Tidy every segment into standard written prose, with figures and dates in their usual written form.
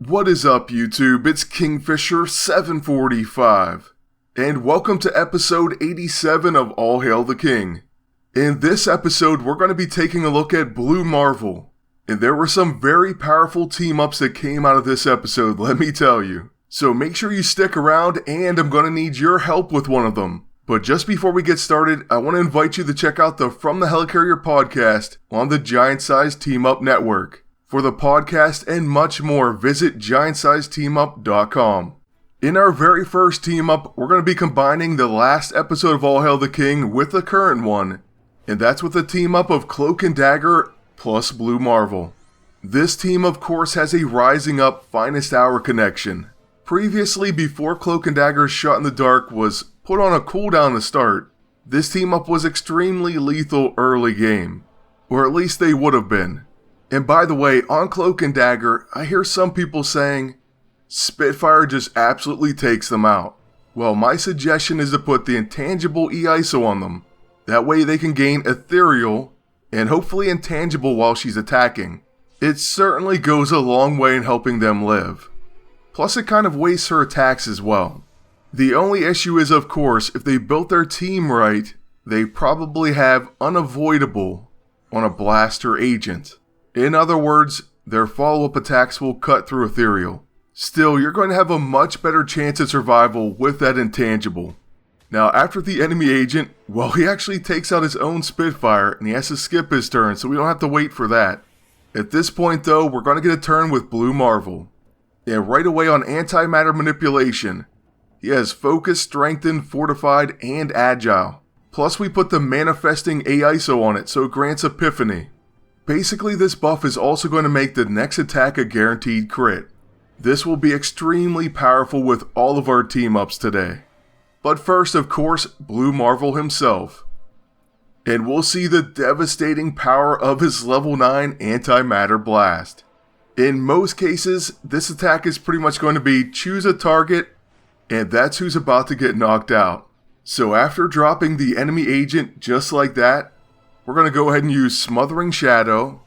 What is up, YouTube? It's Kingfisher745, and welcome to episode 87 of All Hail the King. In this episode, we're going to be taking a look at Blue Marvel, and there were some very powerful team-ups that came out of this episode, let me tell you. So make sure you stick around, and I'm going to need your help with one of them. But just before we get started, I want to invite you to check out the From the Helicarrier podcast on the Giant Size Team Up Network. For the podcast and much more, visit GiantSizeTeamUp.com. In our very first team up, we're going to be combining the last episode of All Hail the King with the current one, and that's with a team up of Cloak and Dagger plus Blue Marvel. This team, of course, has a Rising Up Finest Hour connection. Previously, before Cloak and Dagger's Shot in the Dark was put on a cooldown to start, this team up was extremely lethal early game, or at least they would have been. And by the way, on Cloak and Dagger, I hear some people saying, Spitfire just absolutely takes them out. Well, my suggestion is to put the intangible E-ISO on them. That way they can gain ethereal, and hopefully intangible while she's attacking. It certainly goes a long way in helping them live. Plus it kind of wastes her attacks as well. The only issue is, of course, if they built their team right, they probably have unavoidable on a blaster agent. In other words, their follow-up attacks will cut through ethereal. Still, you're going to have a much better chance at survival with that intangible. Now, after the enemy agent, well, he actually takes out his own Spitfire and he has to skip his turn, so we don't have to wait for that. At this point, though, we're going to get a turn with Blue Marvel. And right away on antimatter manipulation, he has Focus, Strengthened, Fortified, and Agile. Plus, we put the Manifesting A-ISO on it, so it grants Epiphany. Basically, this buff is also going to make the next attack a guaranteed crit. This will be extremely powerful with all of our team-ups today. But first, of course, Blue Marvel himself. And we'll see the devastating power of his level 9 Antimatter Blast. In most cases, this attack is pretty much going to be choose a target, and that's who's about to get knocked out. So after dropping the enemy agent just like that, we're going to go ahead and use Smothering Shadow.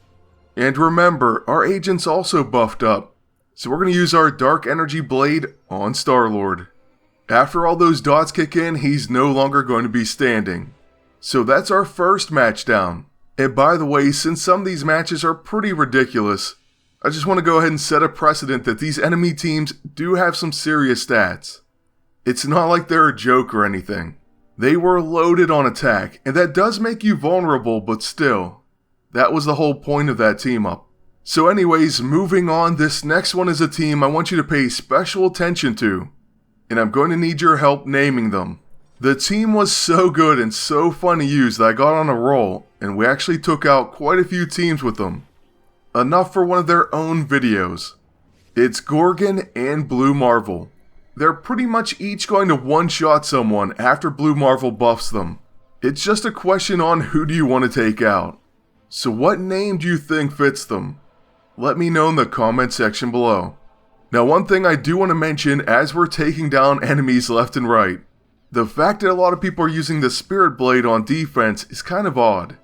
And remember, our agent's also buffed up, so we're going to use our Dark Energy Blade on Starlord. After all those dots kick in, he's no longer going to be standing. So that's our first match down. And by the way, since some of these matches are pretty ridiculous, I just want to go ahead and set a precedent that these enemy teams do have some serious stats. It's not like they're a joke or anything. They were loaded on attack, and that does make you vulnerable, but still, that was the whole point of that team up. So anyways, moving on, this next one is a team I want you to pay special attention to, and I'm going to need your help naming them. The team was so good and so fun to use that I got on a roll, and we actually took out quite a few teams with them. Enough for one of their own videos. It's Gorgon and Blue Marvel. They're pretty much each going to one-shot someone after Blue Marvel buffs them. It's just a question on who do you want to take out. So what name do you think fits them? Let me know in the comment section below. Now, one thing I do want to mention as we're taking down enemies left and right, the fact that a lot of people are using the Spirit Blade on defense is kind of odd.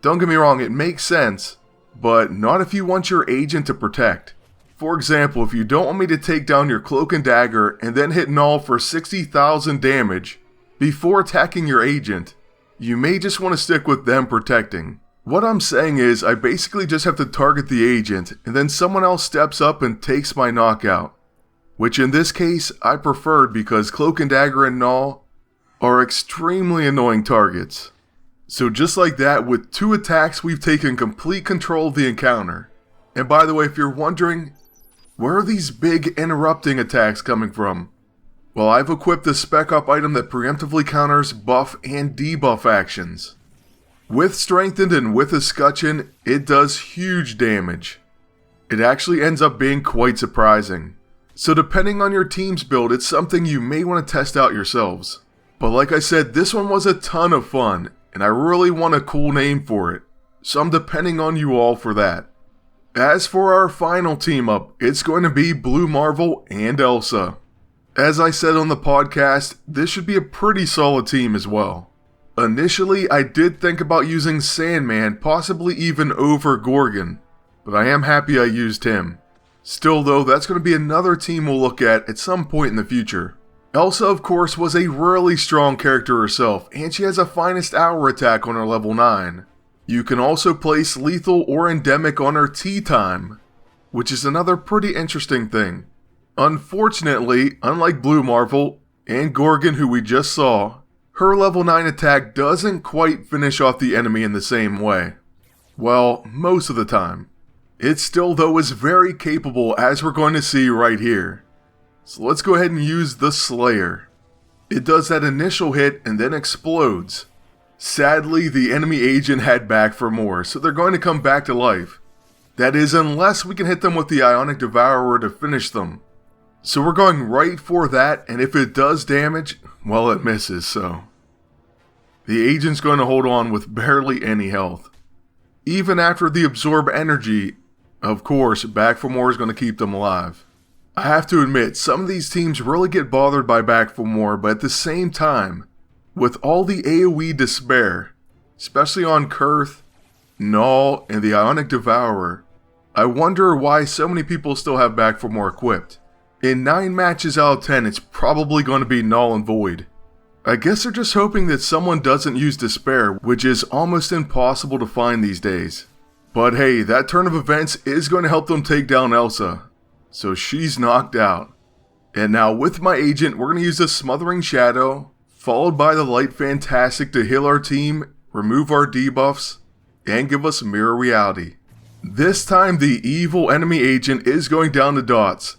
Don't get me wrong, it makes sense, but not if you want your agent to protect. For example, if you don't want me to take down your Cloak and Dagger and then hit null for 60,000 damage before attacking your agent, you may just want to stick with them protecting. What I'm saying is I basically just have to target the agent and then someone else steps up and takes my knockout. Which in this case I preferred because Cloak and Dagger and null are extremely annoying targets. So just like that, with 2 attacks we've taken complete control of the encounter. And by the way, if you're wondering, where are these big interrupting attacks coming from? Well, I've equipped the spec up item that preemptively counters buff and debuff actions. With Strengthened and with Escutcheon, it does huge damage. It actually ends up being quite surprising. So depending on your team's build, it's something you may want to test out yourselves. But like I said, this one was a ton of fun, and I really want a cool name for it. So I'm depending on you all for that. As for our final team up, it's going to be Blue Marvel and Elsa. As I said on the podcast, this should be a pretty solid team as well. Initially, I did think about using Sandman, possibly even over Gorgon, but I am happy I used him. Still though, that's going to be another team we'll look at some point in the future. Elsa, of course, was a really strong character herself, and she has a finest hour attack on her level 9. You can also place lethal or endemic on her tea time, which is another pretty interesting thing. Unfortunately, unlike Blue Marvel and Gorgon, who we just saw, her level 9 attack doesn't quite finish off the enemy in the same way. Well, most of the time. It still though is very capable, as we're going to see right here. So let's go ahead and use the Slayer. It does that initial hit and then explodes. Sadly, the enemy agent had back for more, so they're going to come back to life. That is, unless we can hit them with the Ionic Devourer to finish them. So we're going right for that, and if it does damage, well, it misses, so. The agent's going to hold on with barely any health. Even after the absorb energy, of course, back for more is going to keep them alive. I have to admit, some of these teams really get bothered by back for more, but at the same time, with all the AoE despair, especially on Kurth, Null, and the Ionic Devourer, I wonder why so many people still have back for more equipped. In 9 matches out of 10, it's probably going to be Null and Void. I guess they're just hoping that someone doesn't use despair, which is almost impossible to find these days. But hey, that turn of events is going to help them take down Elsa. So she's knocked out. And now with my agent, we're going to use the Smothering Shadow, followed by the Light Fantastic to heal our team, remove our debuffs, and give us Mirror Reality. This time the evil enemy agent is going down to dots.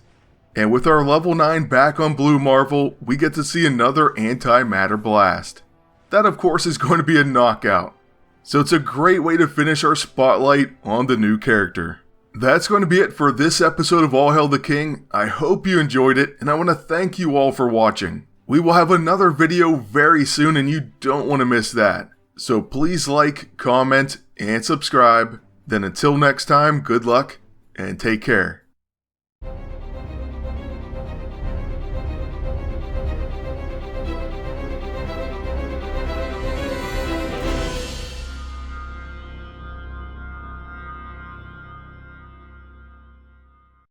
And with our level 9 back on Blue Marvel, we get to see another Antimatter Blast. That of course is going to be a knockout. So it's a great way to finish our spotlight on the new character. That's going to be it for this episode of All Hail the King. I hope you enjoyed it, and I want to thank you all for watching. We will have another video very soon, and you don't want to miss that. So please like, comment, and subscribe. Then until next time, good luck, and take care.